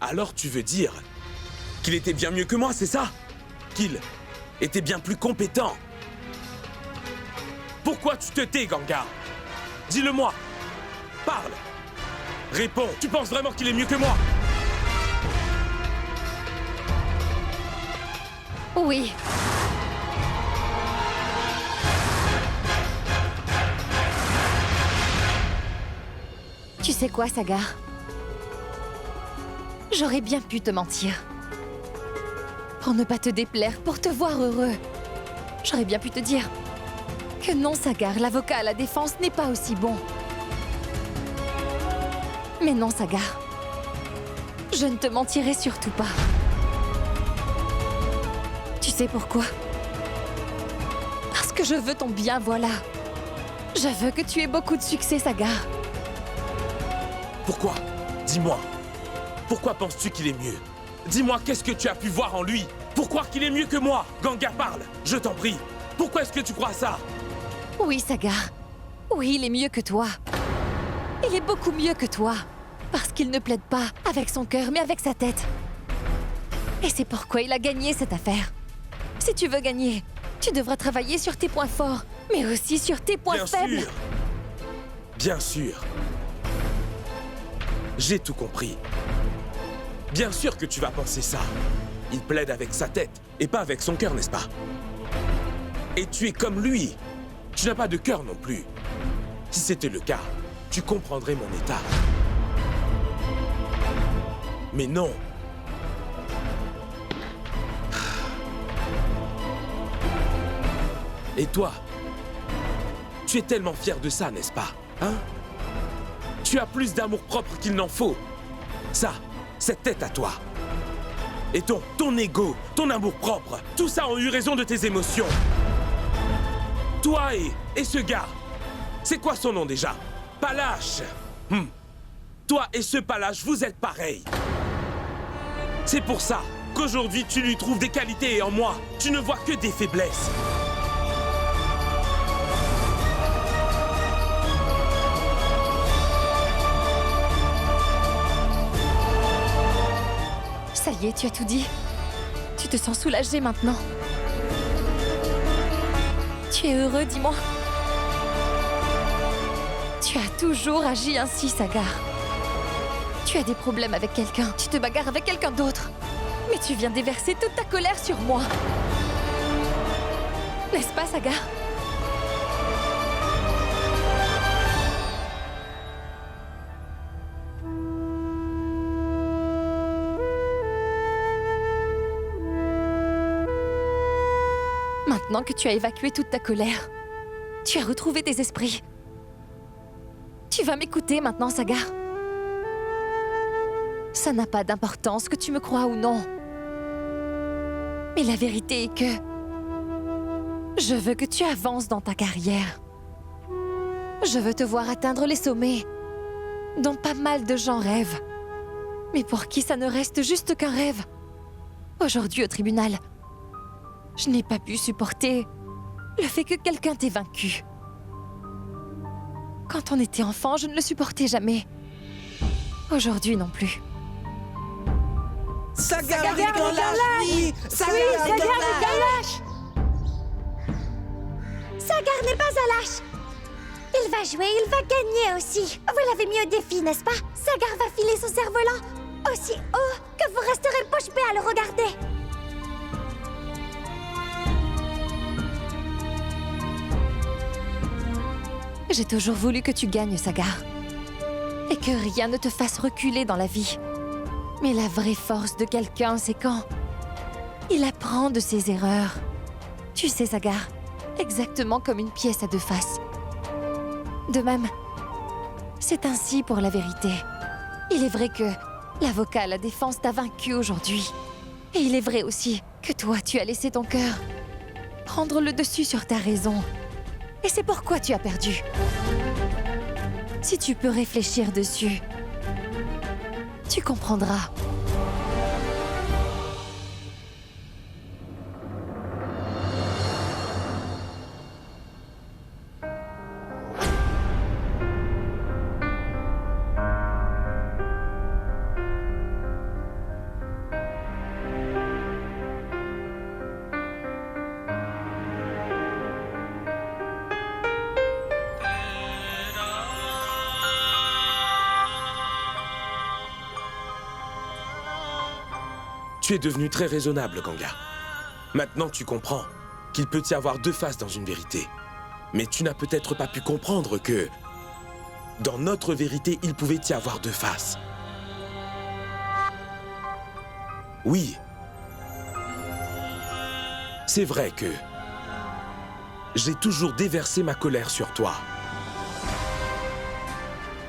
Alors tu veux dire qu'il était bien mieux que moi, c'est ça? Qu'il était bien plus compétent? Pourquoi tu te tais, Gengar? Dis-le-moi. Parle. Réponds. Tu penses vraiment qu'il est mieux que moi? Oui. Tu sais quoi, Sagar? J'aurais bien pu te mentir. Pour ne pas te déplaire, pour te voir heureux. J'aurais bien pu te dire que non, Sagar, l'avocat à la défense n'est pas aussi bon. Mais non, Sagar. Je ne te mentirai surtout pas. Tu sais pourquoi? Parce que je veux ton bien, voilà. Je veux que tu aies beaucoup de succès, Sagar. Pourquoi? Dis-moi. Pourquoi penses-tu qu'il est mieux? Dis-moi, qu'est-ce que tu as pu voir en lui pour croire qu'il est mieux que moi? Gengar, parle, je t'en prie. Pourquoi est-ce que tu crois ça? Oui, Sagar. Oui, il est mieux que toi. Il est beaucoup mieux que toi. Parce qu'il ne plaide pas avec son cœur, mais avec sa tête. Et c'est pourquoi il a gagné cette affaire. Si tu veux gagner, tu devras travailler sur tes points forts, mais aussi sur tes points faibles. Bien sûr. Bien sûr. J'ai tout compris. Bien sûr que tu vas penser ça. Il plaide avec sa tête et pas avec son cœur, n'est-ce pas? Et tu es comme lui. Tu n'as pas de cœur non plus. Si c'était le cas, tu comprendrais mon état. Mais non. Et toi? Tu es tellement fier de ça, n'est-ce pas? Hein? Tu as plus d'amour-propre qu'il n'en faut. Ça, cette tête à toi. Et ton ego, ton amour-propre, tout ça ont eu raison de tes émotions. Toi et ce gars, c'est quoi son nom déjà? Palache. Toi et ce Palache, vous êtes pareils. C'est pour ça qu'aujourd'hui, tu lui trouves des qualités et en moi, tu ne vois que des faiblesses. Ça y est, tu as tout dit. Tu te sens soulagé maintenant. Tu es heureux, dis-moi. Tu as toujours agi ainsi, Sagar. Tu as des problèmes avec quelqu'un, tu te bagarres avec quelqu'un d'autre. Mais tu viens déverser toute ta colère sur moi. N'est-ce pas, Sagar? Maintenant que tu as évacué toute ta colère, tu as retrouvé tes esprits. Tu vas m'écouter maintenant, Sagar. Ça n'a pas d'importance que tu me crois ou non. Mais la vérité est que je veux que tu avances dans ta carrière. Je veux te voir atteindre les sommets dont pas mal de gens rêvent. Mais pour qui ça ne reste juste qu'un rêve. Aujourd'hui au tribunal, je n'ai pas pu supporter le fait que quelqu'un t'ait vaincu. Quand on était enfant, je ne le supportais jamais. Aujourd'hui non plus. Sagar avec un lâche, oui! Sagar avec un lâche! Sagar n'est pas un lâche. Il va jouer, il va gagner aussi. Vous l'avez mis au défi, n'est-ce pas? Sagar va filer son cerf-volant aussi haut que vous resterez bouche bée à le regarder. J'ai toujours voulu que tu gagnes, Sagar. Et que rien ne te fasse reculer dans la vie. Mais la vraie force de quelqu'un, c'est quand il apprend de ses erreurs. Tu sais, Sagar, exactement comme une pièce à deux faces. De même, c'est ainsi pour la vérité. Il est vrai que l'avocat à la défense t'a vaincu aujourd'hui. Et il est vrai aussi que toi, tu as laissé ton cœur prendre le dessus sur ta raison. Et c'est pourquoi tu as perdu. Si tu peux réfléchir dessus, tu comprendras. Tu es devenu très raisonnable, Ganga. Maintenant, tu comprends qu'il peut y avoir deux faces dans une vérité. Mais tu n'as peut-être pas pu comprendre que, dans notre vérité, il pouvait y avoir deux faces. Oui. C'est vrai que j'ai toujours déversé ma colère sur toi.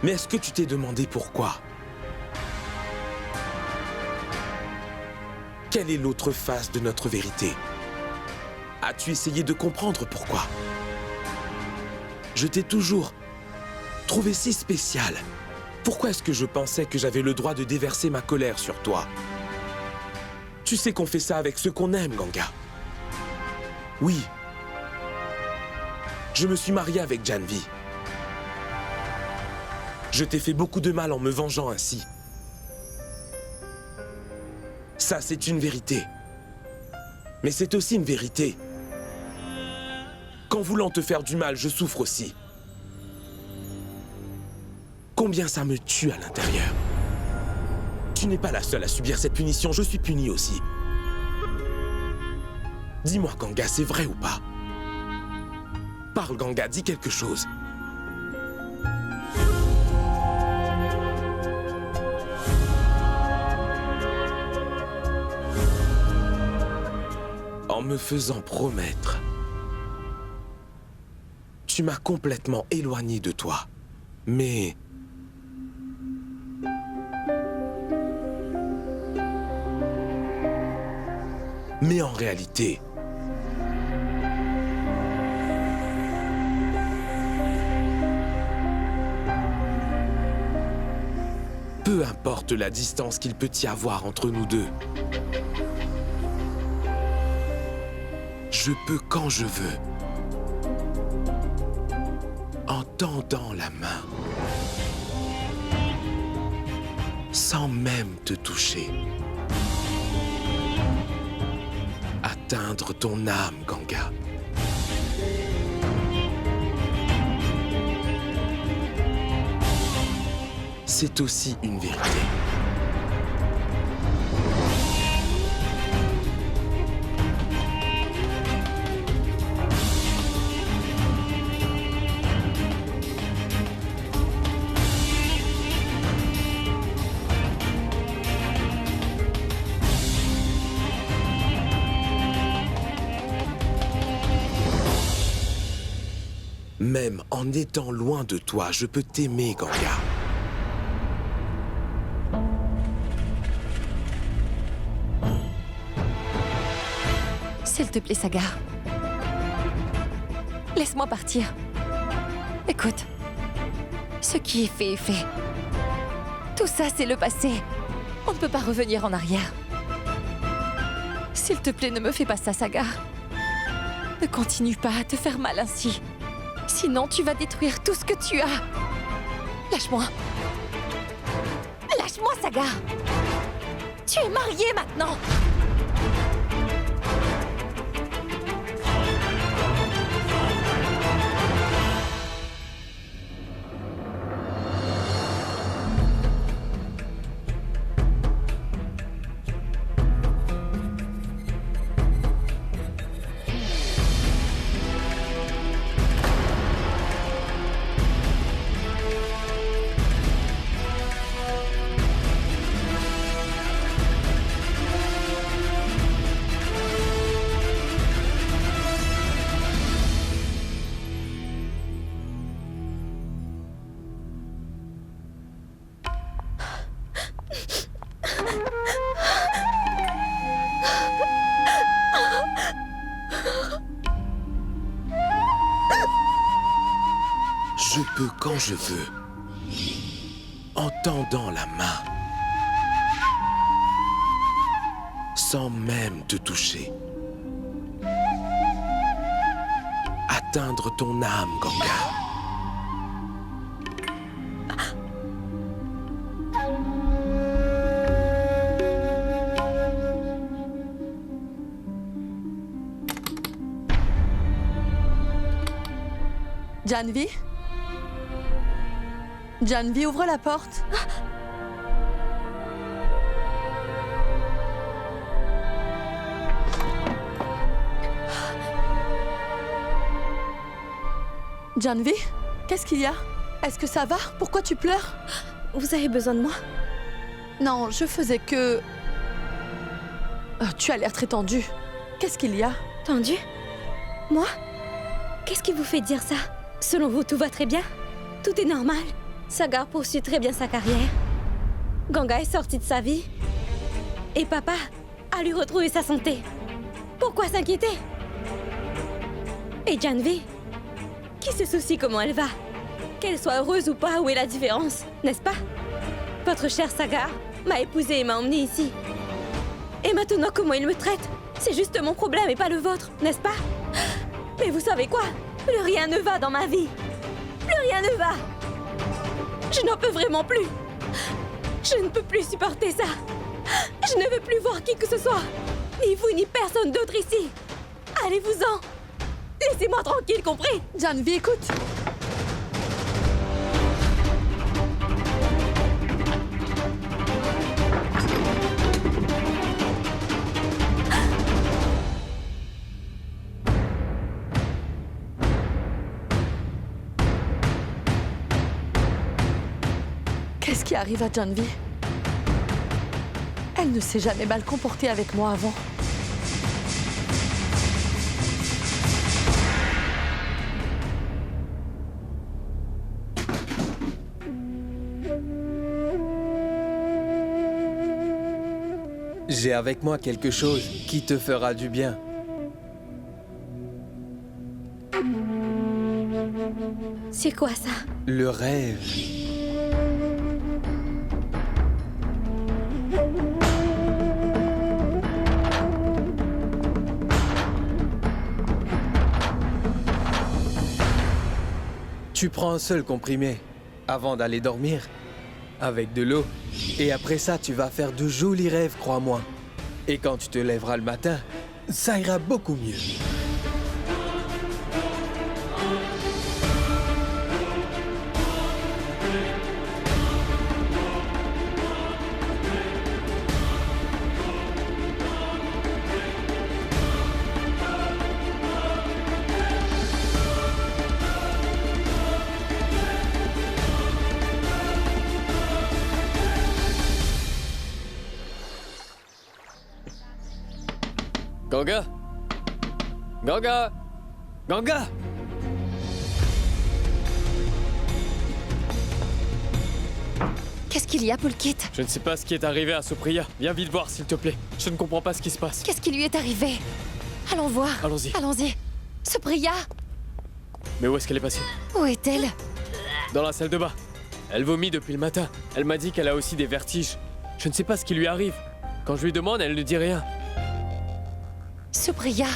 Mais est-ce que tu t'es demandé pourquoi? Quelle est l'autre face de notre vérité? As-tu essayé de comprendre pourquoi? Je t'ai toujours trouvé si spécial. Pourquoi est-ce que je pensais que j'avais le droit de déverser ma colère sur toi? Tu sais qu'on fait ça avec ceux qu'on aime, Ganga. Oui. Je me suis marié avec Janvi. Je t'ai fait beaucoup de mal en me vengeant ainsi. Ça, c'est une vérité. Mais c'est aussi une vérité qu'en voulant te faire du mal, je souffre aussi. Combien ça me tue à l'intérieur. Tu n'es pas la seule à subir cette punition, je suis puni aussi. Dis-moi, Ganga, c'est vrai ou pas? Parle, Ganga, dis quelque chose. En me faisant promettre, tu m'as complètement éloigné de toi. Mais en réalité, peu importe la distance qu'il peut y avoir entre nous deux, je peux quand je veux, en tendant la main, sans même te toucher, atteindre ton âme, Ganga. C'est aussi une vérité. Même en étant loin de toi, je peux t'aimer, Ganga. S'il te plaît, Sagar. Laisse-moi partir. Écoute, ce qui est fait est fait. Tout ça, c'est le passé. On ne peut pas revenir en arrière. S'il te plaît, ne me fais pas ça, Sagar. Ne continue pas à te faire mal ainsi. Sinon, tu vas détruire tout ce que tu as. Lâche-moi. Lâche-moi, Sagar. Tu es marié maintenant. Je peux quand je veux, en tendant la main, sans même te toucher. Atteindre ton âme, Ganga. Janvi? Janvi, ouvre la porte. Janvi, qu'est-ce qu'il y a? Est-ce que ça va? Pourquoi tu pleures? Vous avez besoin de moi? Non, je faisais que... tu as l'air très tendue. Qu'est-ce qu'il y a? Tendu? Moi? Qu'est-ce qui vous fait dire ça? Selon vous, tout va très bien? Tout est normal? Sagar poursuit très bien sa carrière. Ganga est sorti de sa vie. Et papa a lui retrouvé sa santé. Pourquoi s'inquiéter? Et Janvi? Qui se soucie comment elle va? Qu'elle soit heureuse ou pas, où est la différence? N'est-ce pas? Votre cher Sagar m'a épousée et m'a emmenée ici. Et maintenant, comment il me traite? C'est juste mon problème et pas le vôtre, n'est-ce pas? Mais vous savez quoi? Plus rien ne va dans ma vie. Plus rien ne va. Je n'en peux vraiment plus. Je ne peux plus supporter ça. Je ne veux plus voir qui que ce soit. Ni vous, ni personne d'autre ici. Allez-vous-en. Laissez-moi tranquille, compris? Janvi, écoute. Qu'est-ce qui arrive à Janvi? Elle ne s'est jamais mal comportée avec moi avant. J'ai avec moi quelque chose qui te fera du bien. C'est quoi ça? Le rêve. Tu prends un seul comprimé avant d'aller dormir, avec de l'eau. Et après ça, tu vas faire de jolis rêves, crois-moi. Et quand tu te lèveras le matin, ça ira beaucoup mieux. Ganga! Ganga! Ganga! Qu'est-ce qu'il y a, Pulkit? Je ne sais pas ce qui est arrivé à Supriya. Viens vite voir, s'il te plaît. Je ne comprends pas ce qui se passe. Qu'est-ce qui lui est arrivé? Allons voir. Allons-y. Allons-y. Supriya! Mais où est-ce qu'elle est passée? Où est-elle? Dans la salle de bas. Elle vomit depuis le matin. Elle m'a dit qu'elle a aussi des vertiges. Je ne sais pas ce qui lui arrive. Quand je lui demande, elle ne dit rien. Supriya!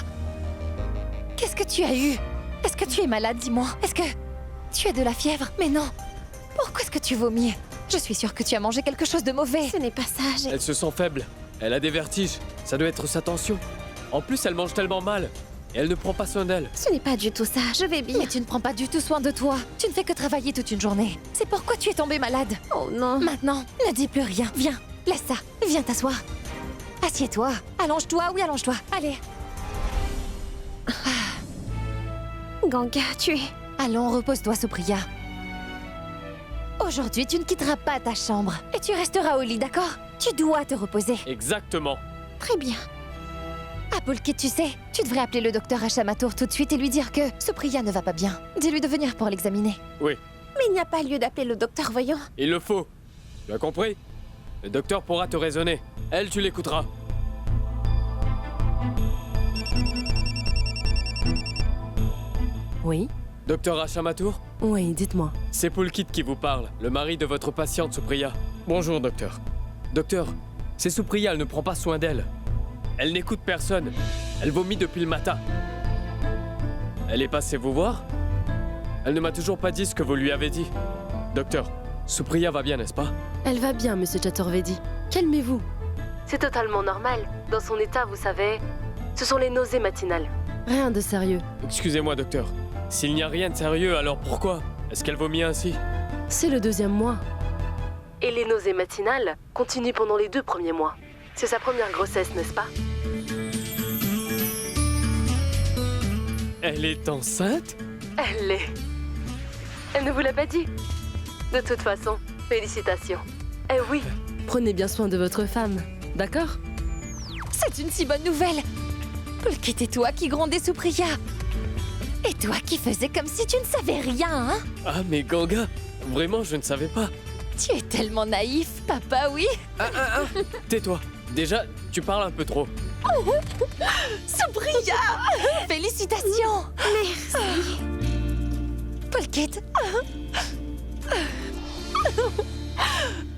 Qu'est-ce que tu as eu? Est-ce que tu es malade, dis-moi? Est-ce que tu as de la fièvre? Mais non! Pourquoi est-ce que tu vomis? Je suis sûre que tu as mangé quelque chose de mauvais. Ce n'est pas ça, Elle se sent faible. Elle a des vertiges. Ça doit être sa tension. En plus, elle mange tellement mal. Et elle ne prend pas soin d'elle. Ce n'est pas du tout ça, je vais bien. Mais tu ne prends pas du tout soin de toi. Tu ne fais que travailler toute une journée. C'est pourquoi tu es tombée malade. Oh non. Maintenant, ne dis plus rien. Viens, laisse ça. Viens t'asseoir. Assieds-toi. Allonge-toi, oui, allonge-toi. Allez. Ganga, tu es... Allons, repose-toi, Supriya. Aujourd'hui, tu ne quitteras pas ta chambre. Et tu resteras au lit, d'accord? Tu dois te reposer. Exactement. Très bien. Ah, Pulkit, tu sais, tu devrais appeler le docteur Hashamatur tout de suite et lui dire que Supriya ne va pas bien. Dis-lui de venir pour l'examiner. Oui, Mais il n'y a pas lieu d'appeler le docteur, voyons. il le faut. Tu as compris? Le docteur pourra te raisonner. Elle, tu l'écouteras. Oui? Docteur Hashamatur? Oui, dites-moi. C'est Pulkit qui vous parle, le mari de votre patiente Supriya. Bonjour, docteur. Docteur, c'est Supriya, elle ne prend pas soin d'elle. Elle n'écoute personne. Elle vomit depuis le matin. Elle est passée vous voir? Elle ne m'a toujours pas dit ce que vous lui avez dit. Docteur, Supriya va bien, n'est-ce pas? Elle va bien, monsieur Chaturvedi. Calmez-vous. C'est totalement normal. Dans son état, vous savez, ce sont les nausées matinales. Rien de sérieux. Excusez-moi, docteur. S'il n'y a rien de sérieux, alors pourquoi est-ce qu'elle vomit ainsi? C'est le 2e mois. Et les nausées matinales continuent pendant les 2 premiers mois. C'est sa première grossesse, n'est-ce pas? Elle est enceinte? Elle l'est. Elle ne vous l'a pas dit. De toute façon, félicitations. Eh oui. Prenez bien soin de votre femme, d'accord? C'est une si bonne nouvelle. Polkit et toi qui grondais sous Priya. Et toi qui faisais comme si tu ne savais rien, hein? Ah, mais Ganga, vraiment, je ne savais pas. Tu es tellement naïf, papa, oui. Tais-toi. Déjà, tu parles un peu trop. Supriya! Félicitations! Merci. Polkit.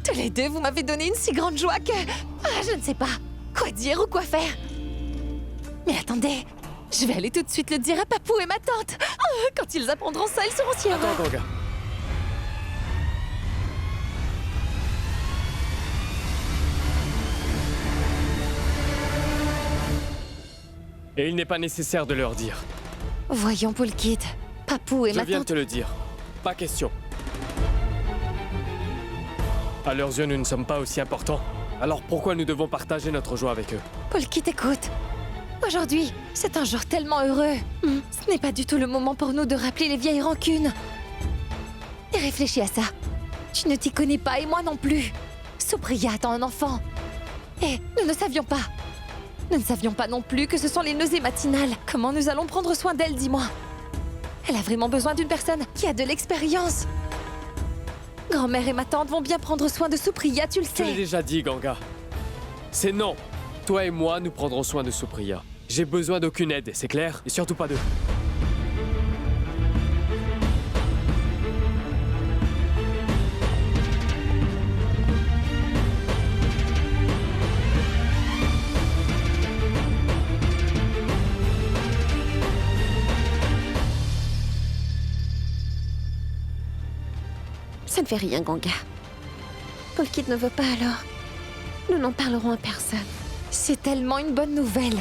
Tous les deux, vous m'avez donné une si grande joie que... je ne sais pas quoi dire ou quoi faire. Mais attendez, je vais aller tout de suite le dire à Papou et ma tante. Quand ils apprendront ça, ils seront si heureux. Attends, Ganga. Et il n'est pas nécessaire de leur dire. Voyons, Polkit. Papou et Je ma viens de tante... te le dire. Pas question. À leurs yeux, nous ne sommes pas aussi importants. Alors pourquoi nous devons partager notre joie avec eux? Polkit, écoute. Aujourd'hui, c'est un jour tellement heureux. Ce n'est pas du tout le moment pour nous de rappeler les vieilles rancunes. Et réfléchis à ça. Tu ne t'y connais pas et moi non plus. Supriya attend un enfant. Et nous ne savions pas. Nous ne savions pas non plus que ce sont les nausées matinales. Comment nous allons prendre soin d'elle, dis-moi? Elle a vraiment besoin d'une personne qui a de l'expérience. Grand-mère et ma tante vont bien prendre soin de Supriya, tu le Je l'ai sais. déjà dit, Ganga. C'est non. Toi et moi, nous prendrons soin de Supriya. J'ai besoin d'aucune aide, c'est clair? Et surtout pas d'eux. Ça ne fait rien, Ganga. Polkit ne veut pas alors. Nous n'en parlerons à personne. C'est tellement une bonne nouvelle.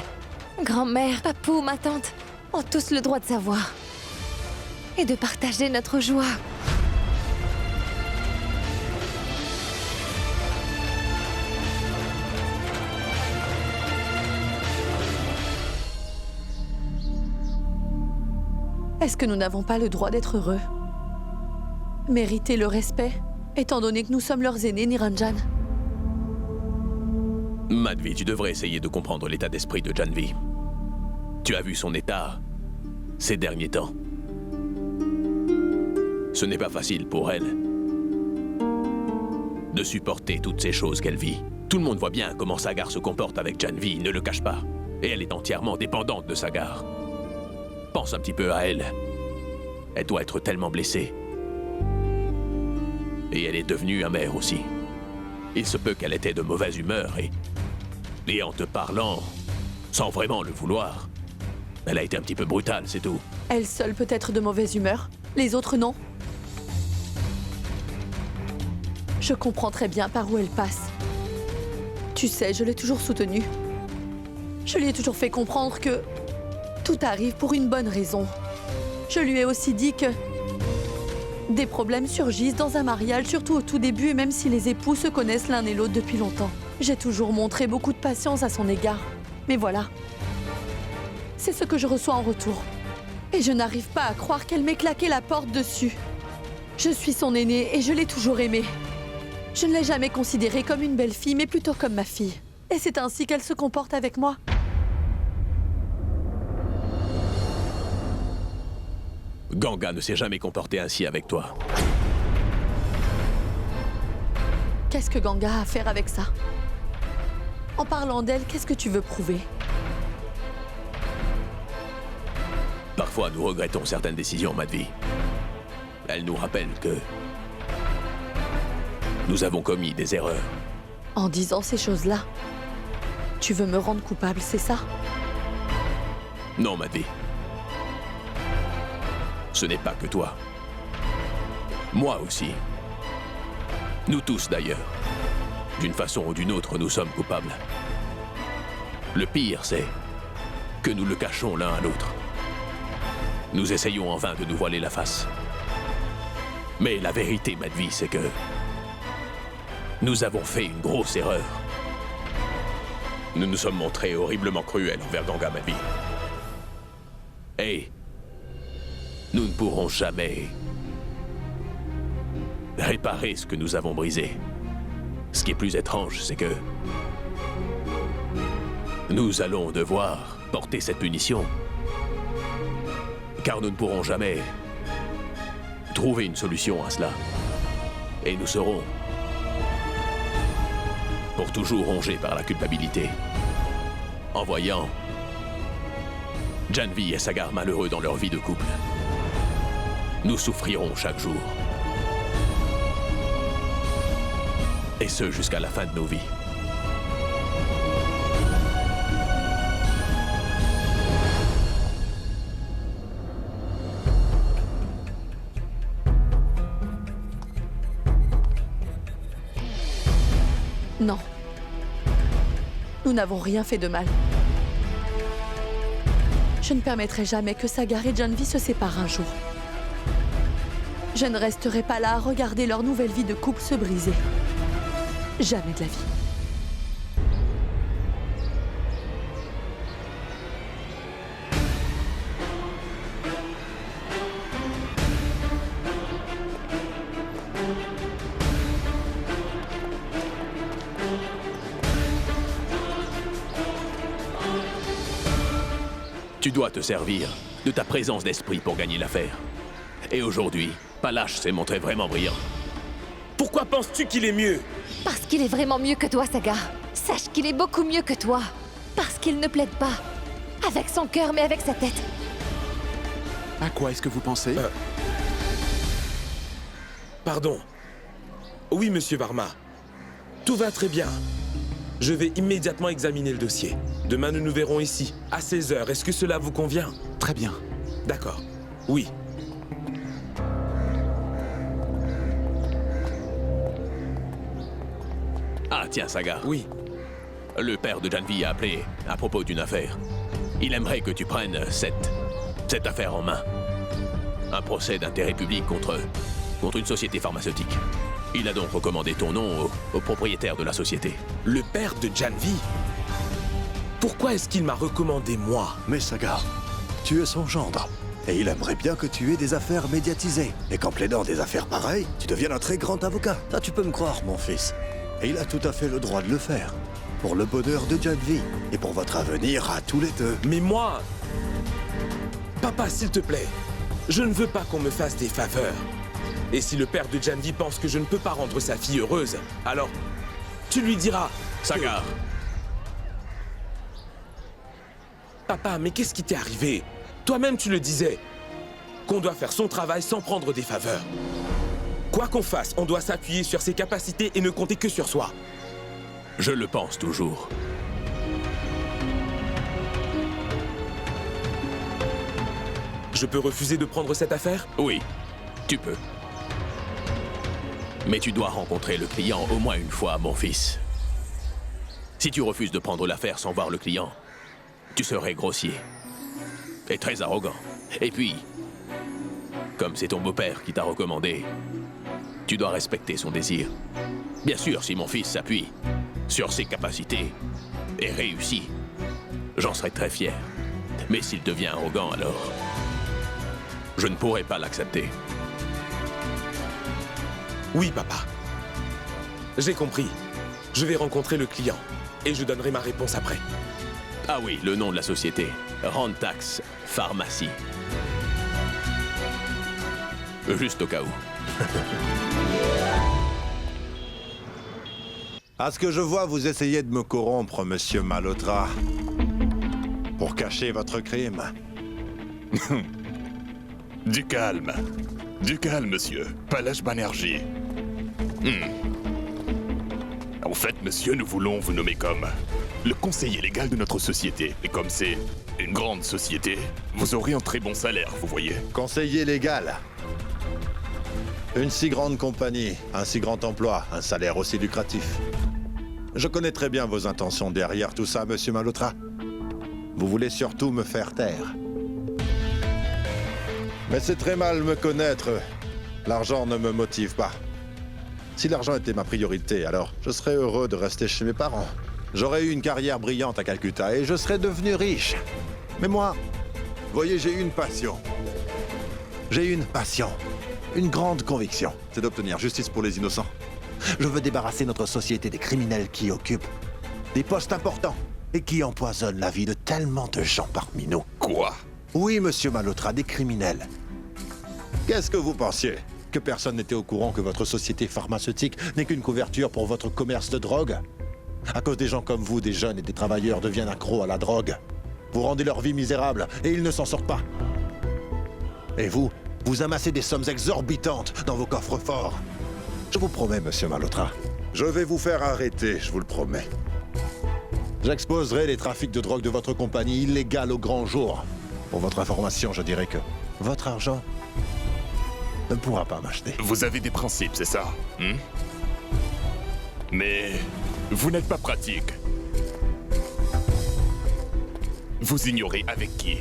Grand-mère, Papou, ma tante ont tous le droit de savoir. Et de partager notre joie. Est-ce que nous n'avons pas le droit d'être heureux? Mériter le respect, étant donné que nous sommes leurs aînés, Niranjan. Madhvi, tu devrais essayer de comprendre l'état d'esprit de Janvi. Tu as vu son état ces derniers temps. Ce n'est pas facile pour elle de supporter toutes ces choses qu'elle vit. Tout le monde voit bien comment Sagar se comporte avec Janvi, ne le cache pas. Et elle est entièrement dépendante de Sagar. Pense un petit peu à elle. Elle doit être tellement blessée. Et elle est devenue amère aussi. Il se peut qu'elle était de mauvaise humeur et en te parlant, sans vraiment le vouloir, elle a été un petit peu brutale, c'est tout. Elle seule peut être de mauvaise humeur, les autres non. Je comprends très bien par où elle passe. Tu sais, je l'ai toujours soutenue. Je lui ai toujours fait comprendre que tout arrive pour une bonne raison. Je lui ai aussi dit que des problèmes surgissent dans un mariage, surtout au tout début, et même si les époux se connaissent l'un et l'autre depuis longtemps. J'ai toujours montré beaucoup de patience à son égard. Mais voilà. C'est ce que je reçois en retour. Et je n'arrive pas à croire qu'elle m'ait claqué la porte dessus. Je suis son aînée et je l'ai toujours aimée. Je ne l'ai jamais considérée comme une belle-fille, mais plutôt comme ma fille. Et c'est ainsi qu'elle se comporte avec moi. Ganga ne s'est jamais comporté ainsi avec toi. Qu'est-ce que Ganga a à faire avec ça? En parlant d'elle, qu'est-ce que tu veux prouver? Parfois, nous regrettons certaines décisions, Madhvi. Elle nous rappelle que nous avons commis des erreurs. En disant ces choses-là, tu veux me rendre coupable, c'est ça? Non, Madhvi. Ce n'est pas que toi. Moi aussi. Nous tous, d'ailleurs. D'une façon ou d'une autre, nous sommes coupables. Le pire, c'est que nous le cachons l'un à l'autre. Nous essayons en vain de nous voiler la face. Mais la vérité, Madhvi, c'est que nous avons fait une grosse erreur. Nous nous sommes montrés horriblement cruels envers Ganga, Madhvi. Et nous ne pourrons jamais réparer ce que nous avons brisé. Ce qui est plus étrange, c'est que nous allons devoir porter cette punition. Car nous ne pourrons jamais trouver une solution à cela. Et nous serons pour toujours rongés par la culpabilité. En voyant Janvi et Sagar malheureux dans leur vie de couple, nous souffrirons chaque jour. Et ce, jusqu'à la fin de nos vies. Non. Nous n'avons rien fait de mal. Je ne permettrai jamais que Sagar et Janvi se séparent un jour. Je ne resterai pas là à regarder leur nouvelle vie de couple se briser. Jamais de la vie. Tu dois te servir de ta présence d'esprit pour gagner l'affaire. Et aujourd'hui, Palache s'est montré vraiment brillant. Pourquoi penses-tu qu'il est mieux? Parce qu'il est vraiment mieux que toi, Sagar. Sache qu'il est beaucoup mieux que toi. Parce qu'il ne plaide pas. Avec son cœur, mais avec sa tête. À quoi est-ce que vous pensez? Pardon. Oui, monsieur Varma. Tout va très bien. Je vais immédiatement examiner le dossier. Demain, nous nous verrons ici, à 16h. Est-ce que cela vous convient? Très bien. D'accord. Oui. Ah tiens, Sagar. Oui. Le père de Janvi a appelé à propos d'une affaire. Il aimerait que tu prennes cette affaire en main. Un procès d'intérêt public contre une société pharmaceutique. Il a donc recommandé ton nom au propriétaire de la société. Le père de Janvi? Pourquoi est-ce qu'il m'a recommandé moi? Mais Sagar, tu es son gendre. Et il aimerait bien que tu aies des affaires médiatisées. Et qu'en plaidant des affaires pareilles, tu deviennes un très grand avocat. Ça, tu peux me croire, mon fils. Et il a tout à fait le droit de le faire. Pour le bonheur de Janvi. Et pour votre avenir à tous les deux. Mais moi... Papa, s'il te plaît. Je ne veux pas qu'on me fasse des faveurs. Et si le père de Janvi pense que je ne peux pas rendre sa fille heureuse, alors tu lui diras... Sagar. Papa, mais qu'est-ce qui t'est arrivé? Toi-même, tu le disais. Qu'on doit faire son travail sans prendre des faveurs. Quoi qu'on fasse, on doit s'appuyer sur ses capacités et ne compter que sur soi. Je le pense toujours. Je peux refuser de prendre cette affaire? Oui, tu peux. Mais tu dois rencontrer le client au moins une fois, mon fils. Si tu refuses de prendre l'affaire sans voir le client, tu serais grossier. Et très arrogant. Et puis, comme c'est ton beau-père qui t'a recommandé, tu dois respecter son désir. Bien sûr, si mon fils s'appuie sur ses capacités et réussit, j'en serais très fier. Mais s'il devient arrogant, alors je ne pourrai pas l'accepter. Oui, papa. J'ai compris. Je vais rencontrer le client et je donnerai ma réponse après. Ah oui, le nom de la société. Rantax Pharmacie. Juste au cas où. À ce que je vois, vous essayez de me corrompre, monsieur Malhotra. Pour cacher votre crime. Du calme. Du calme, monsieur. Palache Banerjee. En fait, monsieur, nous voulons vous nommer comme le conseiller légal de notre société. Et comme c'est une grande société, vous aurez un très bon salaire, vous voyez. Conseiller légal. Une si grande compagnie, un si grand emploi, un salaire aussi lucratif. Je connais très bien vos intentions derrière tout ça, monsieur Malhotra. Vous voulez surtout me faire taire. Mais c'est très mal me connaître. L'argent ne me motive pas. Si l'argent était ma priorité, alors je serais heureux de rester chez mes parents. J'aurais eu une carrière brillante à Calcutta et je serais devenu riche. Mais moi, voyez, j'ai une passion. J'ai une passion. une grande conviction, c'est d'obtenir justice pour les innocents. Je veux débarrasser notre société des criminels qui occupent des postes importants et qui empoisonnent la vie de tellement de gens parmi nous. Quoi? Oui, monsieur Malhotra, des criminels. Qu'est-ce que vous pensiez? Que personne n'était au courant que votre société pharmaceutique n'est qu'une couverture pour votre commerce de drogue? À cause des gens comme vous, des jeunes et des travailleurs deviennent accros à la drogue. Vous rendez leur vie misérable et ils ne s'en sortent pas. Et vous amassez des sommes exorbitantes dans vos coffres forts. Je vous promets, monsieur Malhotra, je vais vous faire arrêter, je vous le promets. J'exposerai les trafics de drogue de votre compagnie illégale au grand jour. Pour votre information, je dirais que votre argent ne pourra pas m'acheter. Vous avez des principes, c'est ça? Mais vous n'êtes pas pratique. Vous ignorez avec qui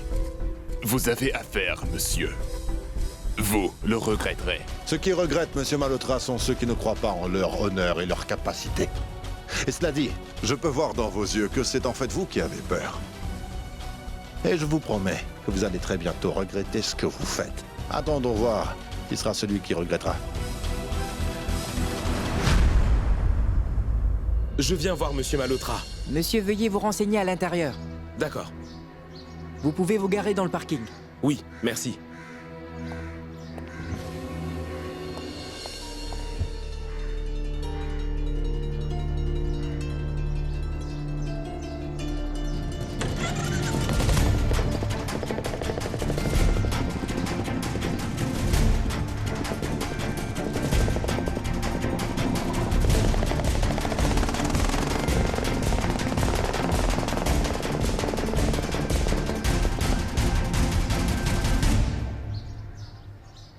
vous avez affaire, monsieur. Vous le regretterez. Ceux qui regrettent, monsieur Malhotra, sont ceux qui ne croient pas en leur honneur et leur capacité. Et cela dit, je peux voir dans vos yeux que c'est en fait vous qui avez peur. Et je vous promets que vous allez très bientôt regretter ce que vous faites. Attendons voir qui sera celui qui regrettera. Je viens voir Monsieur Malhotra. Monsieur, veuillez vous renseigner à l'intérieur. D'accord. Vous pouvez vous garer dans le parking. Oui, merci.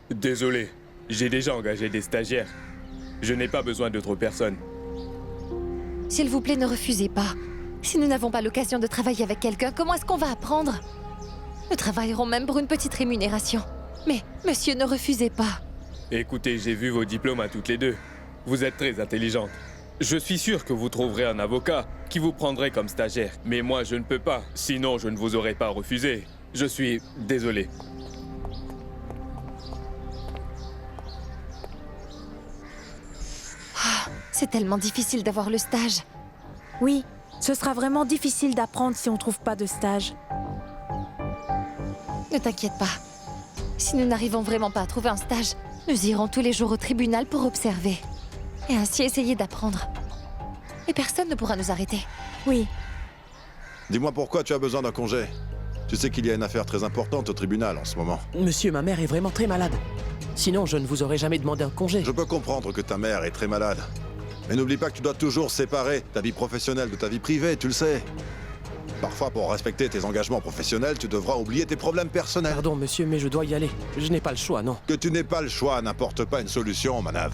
Désolé, j'ai déjà engagé des stagiaires. Je n'ai pas besoin d'autres personnes. S'il vous plaît, ne refusez pas. Si nous n'avons pas l'occasion de travailler avec quelqu'un, comment est-ce qu'on va apprendre? Nous travaillerons même pour une petite rémunération. Mais, monsieur, ne refusez pas. Écoutez, j'ai vu vos diplômes à toutes les deux. Vous êtes très intelligente. Je suis sûr que vous trouverez un avocat qui vous prendrait comme stagiaire. Mais moi, je ne peux pas. Sinon, je ne vous aurais pas refusé. Je suis désolé. C'est tellement difficile d'avoir le stage. Oui, ce sera vraiment difficile d'apprendre si on trouve pas de stage. Ne t'inquiète pas. Si nous n'arrivons vraiment pas à trouver un stage, nous irons tous les jours au tribunal pour observer. Et ainsi essayer d'apprendre. Et personne ne pourra nous arrêter. Oui. Dis-moi pourquoi tu as besoin d'un congé. Tu sais qu'il y a une affaire très importante au tribunal en ce moment. Monsieur, ma mère est vraiment très malade. Sinon, je ne vous aurais jamais demandé un congé. Je peux comprendre que ta mère est très malade. Mais n'oublie pas que tu dois toujours séparer ta vie professionnelle de ta vie privée, tu le sais. Parfois, pour respecter tes engagements professionnels, tu devras oublier tes problèmes personnels. Pardon, monsieur, mais je dois y aller. Je n'ai pas le choix, non. Que tu n'aies pas le choix n'apporte pas une solution, Manav.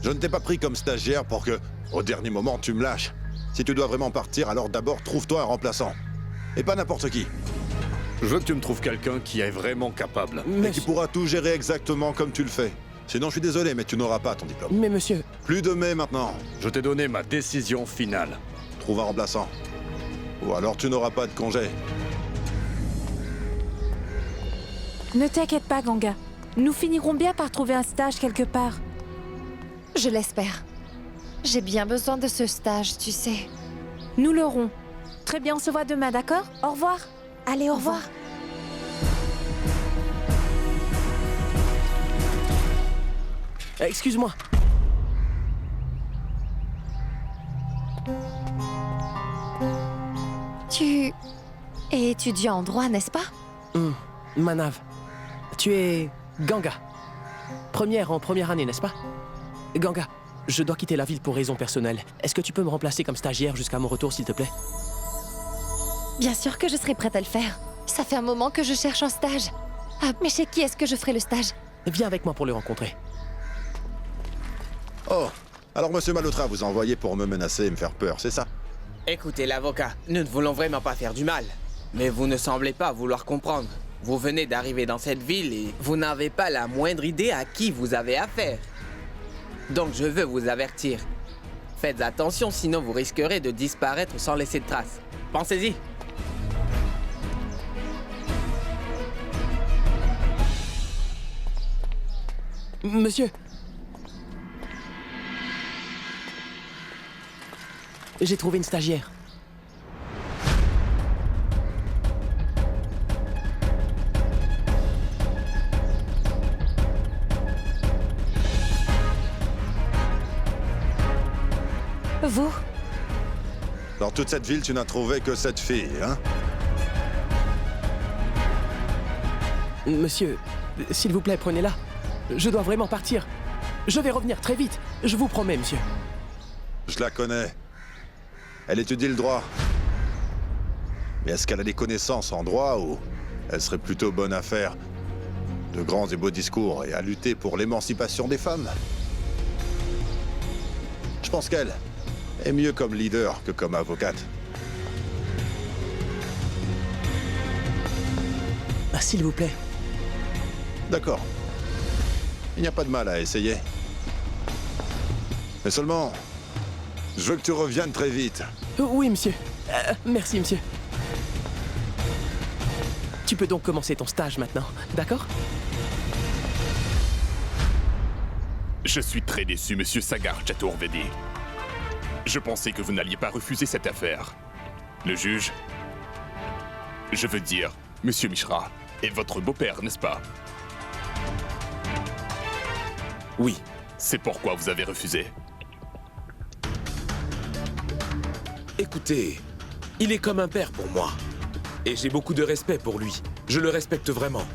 Je ne t'ai pas pris comme stagiaire pour que, au dernier moment, tu me lâches. Si tu dois vraiment partir, alors d'abord trouve-toi un remplaçant. Et pas n'importe qui. Je veux que tu me trouves quelqu'un qui est vraiment capable. Et qui pourra tout gérer exactement comme tu le fais. Sinon, je suis désolé, mais tu n'auras pas ton diplôme. Mais monsieur... Plus de mais maintenant. Je t'ai donné ma décision finale. Trouve un remplaçant. Ou alors tu n'auras pas de congé. Ne t'inquiète pas, Ganga. Nous finirons bien par trouver un stage quelque part. Je l'espère. J'ai bien besoin de ce stage, tu sais. Nous l'aurons. Très bien, on se voit demain, d'accord? Au revoir. Allez, au revoir. Excuse-moi. Tu es étudiant en droit, n'est-ce pas? Manav, tu es Ganga. En première année, n'est-ce pas? Ganga, je dois quitter la ville pour raisons personnelles. Est-ce que tu peux me remplacer comme stagiaire jusqu'à mon retour, s'il te plaît? Bien sûr que je serai prête à le faire. Ça fait un moment que je cherche un stage. Ah, mais chez qui est-ce que je ferai le stage? Viens avec moi pour le rencontrer. Oh, alors monsieur Malhotra vous a envoyé pour me menacer et me faire peur, c'est ça? Écoutez l'avocat, nous ne voulons vraiment pas faire du mal. Mais vous ne semblez pas vouloir comprendre. Vous venez d'arriver dans cette ville et vous n'avez pas la moindre idée à qui vous avez affaire. Donc je veux vous avertir. Faites attention, sinon vous risquerez de disparaître sans laisser de traces. Pensez-y. Monsieur. J'ai trouvé une stagiaire. Vous? Dans toute cette ville, tu n'as trouvé que cette fille, hein? Monsieur, s'il vous plaît, prenez-la. Je dois vraiment partir. Je vais revenir très vite. Je vous promets, monsieur. Je la connais. Elle étudie le droit. Mais est-ce qu'elle a des connaissances en droit ou elle serait plutôt bonne à faire de grands et beaux discours et à lutter pour l'émancipation des femmes? Je pense qu'elle est mieux comme leader que comme avocate. Ah, s'il vous plaît. D'accord. Il n'y a pas de mal à essayer. Mais seulement, je veux que tu reviennes très vite. Oui, monsieur. Merci, monsieur. Tu peux donc commencer ton stage maintenant, d'accord? Je suis très déçu, monsieur Sagar Chaturvedi. Je pensais que vous n'alliez pas refuser cette affaire. Le juge, je veux dire, monsieur Mishra, est votre beau-père, n'est-ce pas? Oui. C'est pourquoi vous avez refusé. Écoutez, il est comme un père pour moi. Et j'ai beaucoup de respect pour lui. Je le respecte vraiment.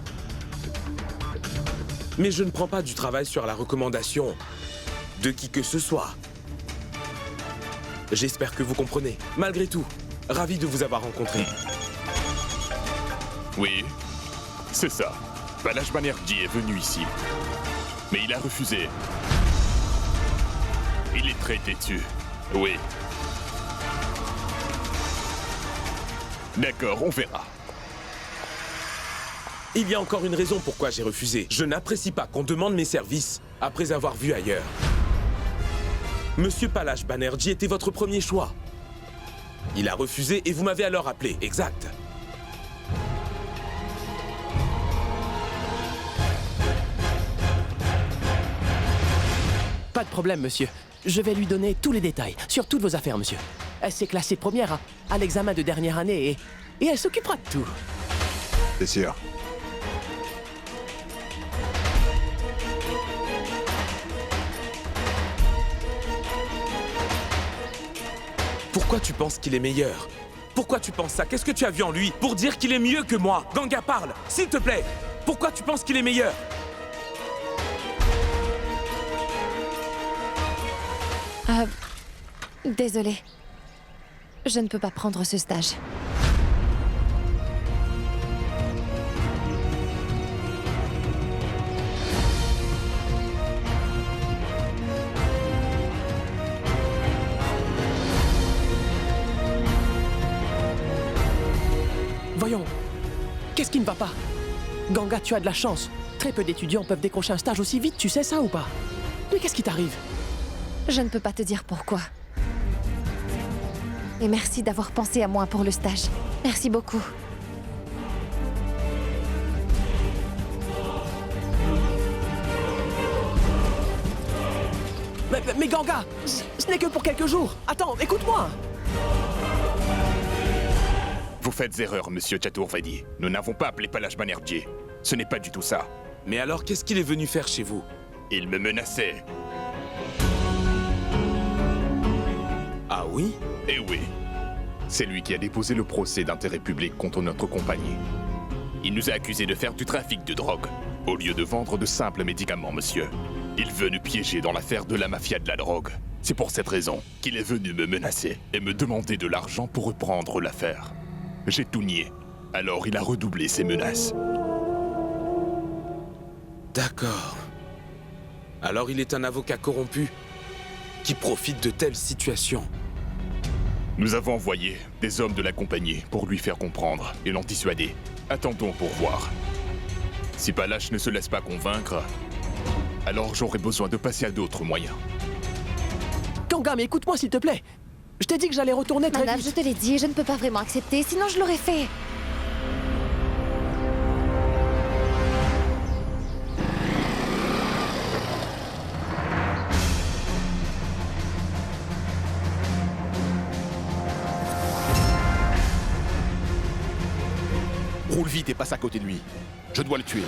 Mais je ne prends pas du travail sur la recommandation de qui que ce soit. J'espère que vous comprenez. Malgré tout, ravi de vous avoir rencontré. Oui, c'est ça. Balaj Banerjee est venu ici. Mais il a refusé. Il est très têtu. Oui. D'accord, on verra. Il y a encore une raison pourquoi j'ai refusé. Je n'apprécie pas qu'on demande mes services après avoir vu ailleurs. Monsieur Balaj Banerjee était votre premier choix. Il a refusé et vous m'avez alors appelé, exact. Pas de problème, monsieur. Je vais lui donner tous les détails sur toutes vos affaires, monsieur. Elle s'est classée première à l'examen de dernière année et elle s'occupera de tout. C'est sûr. Pourquoi tu penses qu'il est meilleur? Pourquoi tu penses ça? Qu'est-ce que tu as vu en lui pour dire qu'il est mieux que moi? Ganga, parle, s'il te plaît. Pourquoi tu penses qu'il est meilleur? Désolée. Je ne peux pas prendre ce stage. Voyons, qu'est-ce qui ne va pas? Ganga, tu as de la chance. Très peu d'étudiants peuvent décrocher un stage aussi vite, tu sais ça ou pas? Mais qu'est-ce qui t'arrive? Je ne peux pas te dire pourquoi. Et merci d'avoir pensé à moi pour le stage. Merci beaucoup. Mais Ganga, ce n'est que pour quelques jours. Attends, écoute-moi. Vous faites erreur, monsieur Chaturvedi. Nous n'avons pas appelé Balaj Banerjee. Ce n'est pas du tout ça. Mais alors, qu'est-ce qu'il est venu faire chez vous? Il me menaçait. Ah oui? Eh oui. C'est lui qui a déposé le procès d'intérêt public contre notre compagnie. Il nous a accusés de faire du trafic de drogue, au lieu de vendre de simples médicaments, monsieur. Il veut nous piéger dans l'affaire de la mafia de la drogue. C'est pour cette raison qu'il est venu me menacer et me demander de l'argent pour reprendre l'affaire. J'ai tout nié. Alors il a redoublé ses menaces. D'accord. Alors il est un avocat corrompu qui profite de telles situations. Nous avons envoyé des hommes de la compagnie pour lui faire comprendre et l'en dissuader. Attendons pour voir. Si Balaj ne se laisse pas convaincre, alors j'aurai besoin de passer à d'autres moyens. Ganga, mais écoute-moi s'il te plaît. Je t'ai dit que j'allais retourner très Manav, vite. je te l'ai dit, je ne peux pas vraiment accepter, sinon je l'aurais fait. roule vite et passe à côté de lui. Je dois le tuer.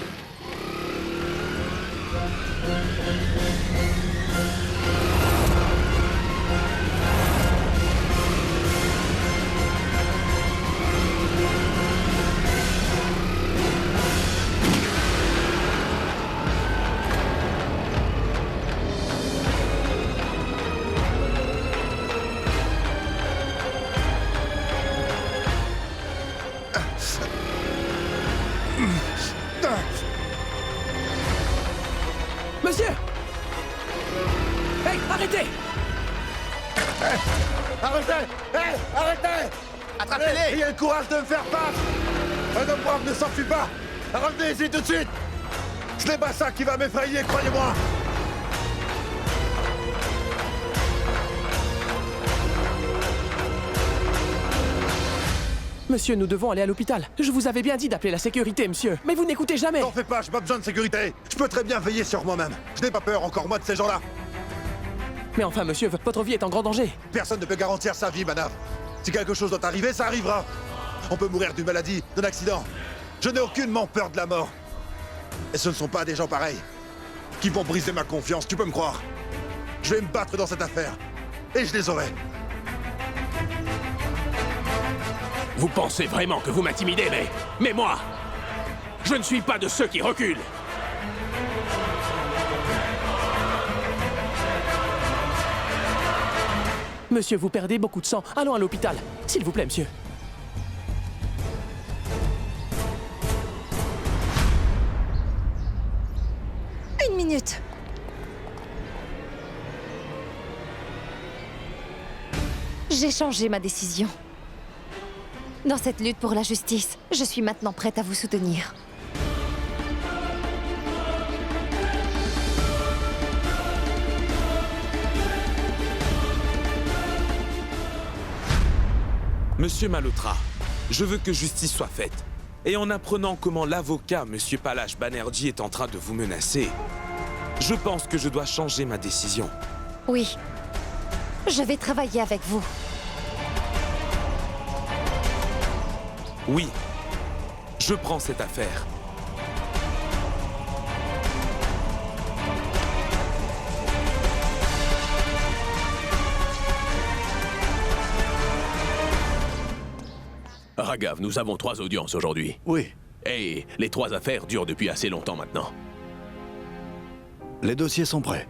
Monsieur! Hey, arrêtez! Arrêtez! Hey, arrêtez! Attrapez-les! Ayez le courage de me faire face! Un homme brave ne s'enfuit pas! Revenez ici tout de suite! Ce n'est pas ça qui va m'effrayer, croyez-moi! Monsieur, nous devons aller à l'hôpital. Je vous avais bien dit d'appeler la sécurité, monsieur. Mais vous n'écoutez jamais. N'en fais pas, j'ai pas besoin de sécurité. Je peux très bien veiller sur moi-même. Je n'ai pas peur, encore moins de ces gens-là. Mais enfin, monsieur, votre vie est en grand danger. Personne ne peut garantir sa vie, Manav. Si quelque chose doit arriver, ça arrivera. On peut mourir d'une maladie, d'un accident. Je n'ai aucunement peur de la mort. Et ce ne sont pas des gens pareils qui vont briser ma confiance, tu peux me croire. Je vais me battre dans cette affaire. Et je les aurai. Vous pensez vraiment que vous m'intimidez, mais moi, je ne suis pas de ceux qui reculent. Monsieur, vous perdez beaucoup de sang. Allons à l'hôpital. S'il vous plaît, monsieur. Une minute. J'ai changé ma décision. Dans cette lutte pour la justice, je suis maintenant prête à vous soutenir. Monsieur Malhotra, je veux que justice soit faite. Et en apprenant comment l'avocat, Monsieur Palash Banerjee, est en train de vous menacer, je pense que je dois changer ma décision. Oui, je vais travailler avec vous. Oui, je prends cette affaire. Raghav, nous avons 3 audiences aujourd'hui. Oui. Et les 3 affaires durent depuis assez longtemps maintenant. Les dossiers sont prêts.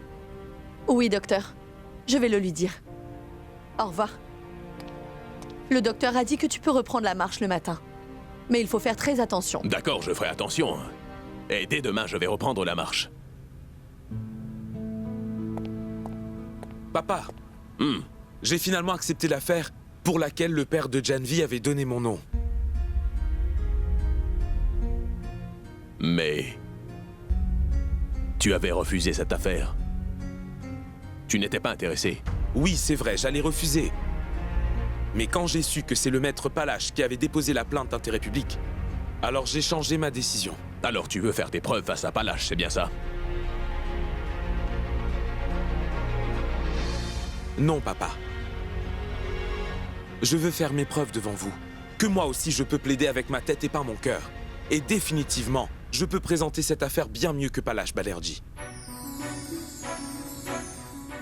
Oui, docteur. Je vais le lui dire. Au revoir. Le docteur a dit que tu peux reprendre la marche le matin. Mais il faut faire très attention. D'accord, je ferai attention. Et dès demain, je vais reprendre la marche. Papa, j'ai finalement accepté l'affaire pour laquelle le père de Janvi avait donné mon nom. Mais... tu avais refusé cette affaire. Tu n'étais pas intéressé. Oui, c'est vrai, j'allais refuser. Mais quand j'ai su que c'est le maître Palash qui avait déposé la plainte d'intérêt public, alors j'ai changé ma décision. Alors tu veux faire tes preuves face à Palash, c'est bien ça? Non, papa. Je veux faire mes preuves devant vous. Que moi aussi je peux plaider avec ma tête et pas mon cœur. Et définitivement, je peux présenter cette affaire bien mieux que Palash Banerjee.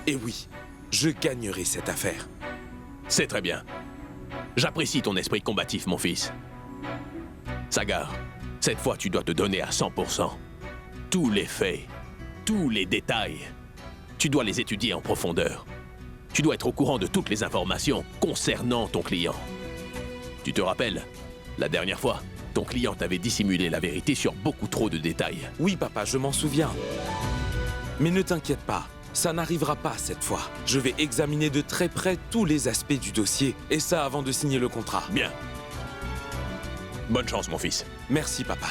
Et oui, je gagnerai cette affaire. C'est très bien. J'apprécie ton esprit combatif, mon fils. Sagar, cette fois tu dois te donner à 100%. Tous les faits, tous les détails, tu dois les étudier en profondeur. Tu dois être au courant de toutes les informations concernant ton client. Tu te rappelles, la dernière fois, ton client t'avait dissimulé la vérité sur beaucoup trop de détails. Oui, papa, je m'en souviens. Mais ne t'inquiète pas, ça n'arrivera pas cette fois. Je vais examiner de très près tous les aspects du dossier, et ça avant de signer le contrat. Bien. Bonne chance, mon fils. Merci, papa.